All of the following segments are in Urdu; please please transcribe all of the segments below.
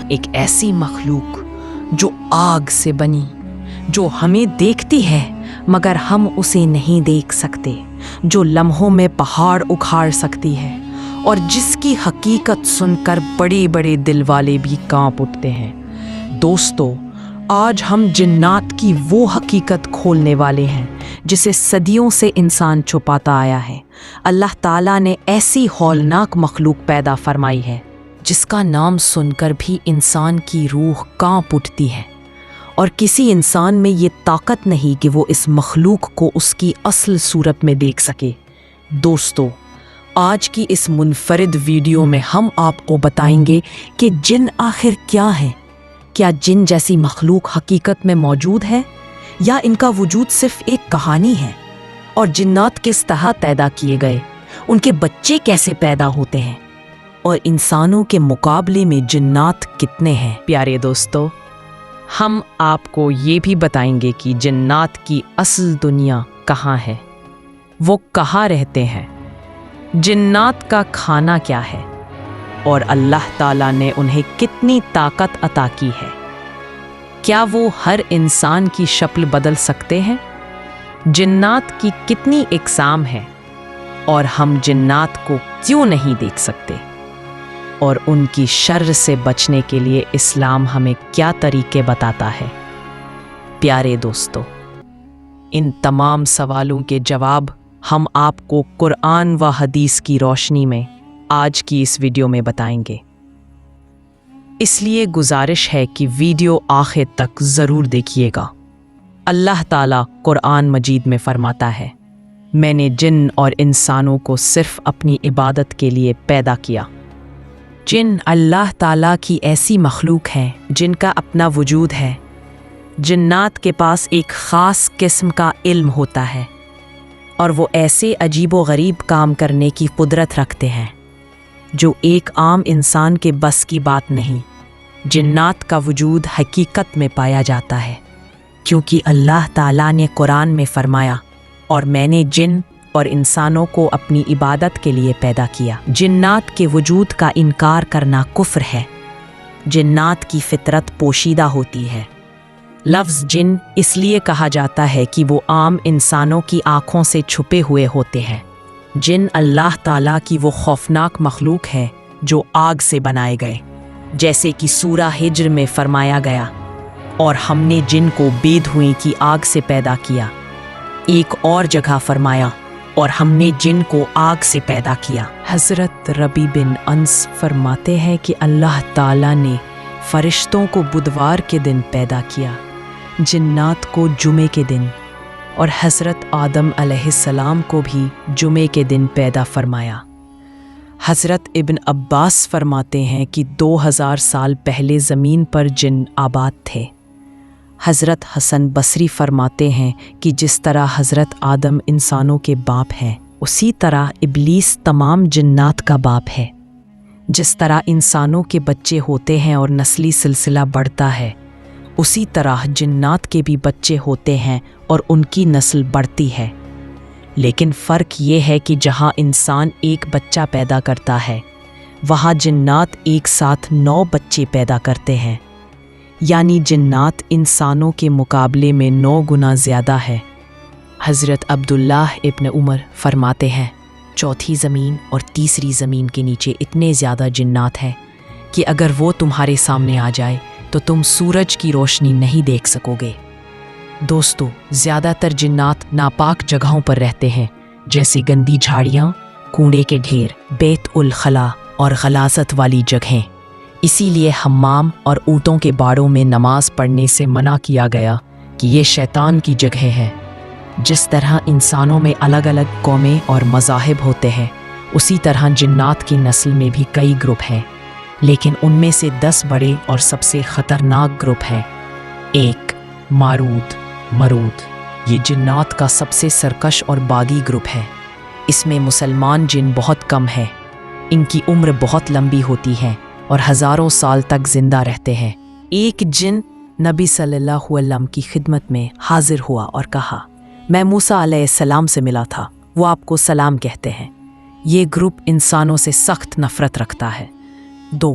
ایک ایسی مخلوق جو آگ سے بنی، جو ہمیں دیکھتی ہے مگر ہم اسے نہیں دیکھ سکتے، جو لمحوں میں پہاڑ اکھاڑ سکتی ہے اور جس کی حقیقت سن کر بڑے بڑے دل والے بھی کانپ اٹھتے ہیں۔ دوستو، آج ہم جنات کی وہ حقیقت کھولنے والے ہیں جسے صدیوں سے انسان چھپاتا آیا ہے۔ اللہ تعالیٰ نے ایسی ہولناک مخلوق پیدا فرمائی ہے جس کا نام سن کر بھی انسان کی روح کانپ اٹھتی ہے، اور کسی انسان میں یہ طاقت نہیں کہ وہ اس مخلوق کو اس کی اصل صورت میں دیکھ سکے۔ دوستو، آج کی اس منفرد ویڈیو میں ہم آپ کو بتائیں گے کہ جن آخر کیا ہے۔ کیا جن جیسی مخلوق حقیقت میں موجود ہے یا ان کا وجود صرف ایک کہانی ہے؟ اور جنات کس طرح پیدا کیے گئے، ان کے بچے کیسے پیدا ہوتے ہیں، اور انسانوں کے مقابلے میں جنات کتنے ہیں؟ پیارے دوستو، ہم آپ کو یہ بھی بتائیں گے کہ جنات کی اصل دنیا کہاں ہے، وہ کہاں رہتے ہیں، جنات کا کھانا کیا ہے، اور اللہ تعالیٰ نے انہیں کتنی طاقت عطا کی ہے۔ کیا وہ ہر انسان کی شکل بدل سکتے ہیں؟ جنات کی کتنی اقسام ہیں، اور ہم جنات کو کیوں نہیں دیکھ سکتے، اور ان کی شر سے بچنے کے لیے اسلام ہمیں کیا طریقے بتاتا ہے؟ پیارے دوستو، ان تمام سوالوں کے جواب ہم آپ کو قرآن و حدیث کی روشنی میں آج کی اس ویڈیو میں بتائیں گے۔ اس لیے گزارش ہے کہ ویڈیو آخر تک ضرور دیکھیے گا۔ اللہ تعالیٰ قرآن مجید میں فرماتا ہے، میں نے جن اور انسانوں کو صرف اپنی عبادت کے لیے پیدا کیا۔ جن اللہ تعالیٰ کی ایسی مخلوق ہیں جن کا اپنا وجود ہے۔ جنات کے پاس ایک خاص قسم کا علم ہوتا ہے، اور وہ ایسے عجیب و غریب کام کرنے کی قدرت رکھتے ہیں جو ایک عام انسان کے بس کی بات نہیں۔ جنات کا وجود حقیقت میں پایا جاتا ہے، کیونکہ اللہ تعالیٰ نے قرآن میں فرمایا، اور میں نے جن اور انسانوں کو اپنی عبادت کے لیے پیدا کیا۔ جنات کے وجود کا انکار کرنا کفر ہے۔ جنات کی فطرت پوشیدہ ہوتی ہے۔ لفظ جن اس لیے کہا جاتا ہے کہ وہ عام انسانوں کی آنکھوں سے چھپے ہوئے ہوتے ہیں۔ جن اللہ تعالیٰ کی وہ خوفناک مخلوق ہے جو آگ سے بنائے گئے، جیسے کہ سورہ ہجر میں فرمایا گیا، اور ہم نے جن کو بے دھوئیں کی آگ سے پیدا کیا۔ ایک اور جگہ فرمایا، اور ہم نے جن کو آگ سے پیدا کیا۔ حضرت ربی بن انس فرماتے ہیں کہ اللہ تعالیٰ نے فرشتوں کو بدوار کے دن پیدا کیا، جنات کو جمعے کے دن، اور حضرت آدم علیہ السلام کو بھی جمعے کے دن پیدا فرمایا۔ حضرت ابن عباس فرماتے ہیں کہ 2000 سال پہلے زمین پر جن آباد تھے۔ حضرت حسن بصری فرماتے ہیں کہ جس طرح حضرت آدم انسانوں کے باپ ہیں، اسی طرح ابلیس تمام جنات کا باپ ہے۔ جس طرح انسانوں کے بچے ہوتے ہیں اور نسلی سلسلہ بڑھتا ہے، اسی طرح جنات کے بھی بچے ہوتے ہیں اور ان کی نسل بڑھتی ہے۔ لیکن فرق یہ ہے کہ جہاں انسان ایک بچہ پیدا کرتا ہے، وہاں جنات ایک ساتھ 9 بچے پیدا کرتے ہیں، یعنی جنات انسانوں کے مقابلے میں 9 گنا زیادہ ہے۔ حضرت عبداللہ ابن عمر فرماتے ہیں، چوتھی زمین اور تیسری زمین کے نیچے اتنے زیادہ جنات ہیں کہ اگر وہ تمہارے سامنے آ جائے تو تم سورج کی روشنی نہیں دیکھ سکو گے۔ دوستو، زیادہ تر جنات ناپاک جگہوں پر رہتے ہیں، جیسے گندی جھاڑیاں، کوڑے کے ڈھیر، بیت الخلا اور غلاظت والی جگہیں۔ اسی لیے حمام اور اونٹوں کے باڑوں میں نماز پڑھنے سے منع کیا گیا کہ یہ شیطان کی جگہ ہے۔ جس طرح انسانوں میں الگ الگ قومیں اور مذاہب ہوتے ہیں، اسی طرح جنات کی نسل میں بھی کئی گروپ ہیں، لیکن ان میں سے 10 بڑے اور سب سے خطرناک گروپ ہیں۔ 1. مرود۔ یہ جنات کا سب سے سرکش اور باغی گروپ ہے۔ اس میں مسلمان جن بہت کم ہیں۔ ان کی عمر بہت لمبی ہوتی ہے اور ہزاروں سال تک زندہ رہتے ہیں۔ ایک جن نبی صلی اللہ علیہ وسلم کی خدمت میں حاضر ہوا اور کہا، میں موسیٰ علیہ السلام سے ملا تھا، وہ آپ کو سلام کہتے ہیں۔ یہ گروپ انسانوں سے سخت نفرت رکھتا ہے۔ 2.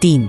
3.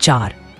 4.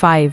5.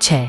6.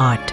8.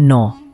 9.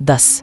10.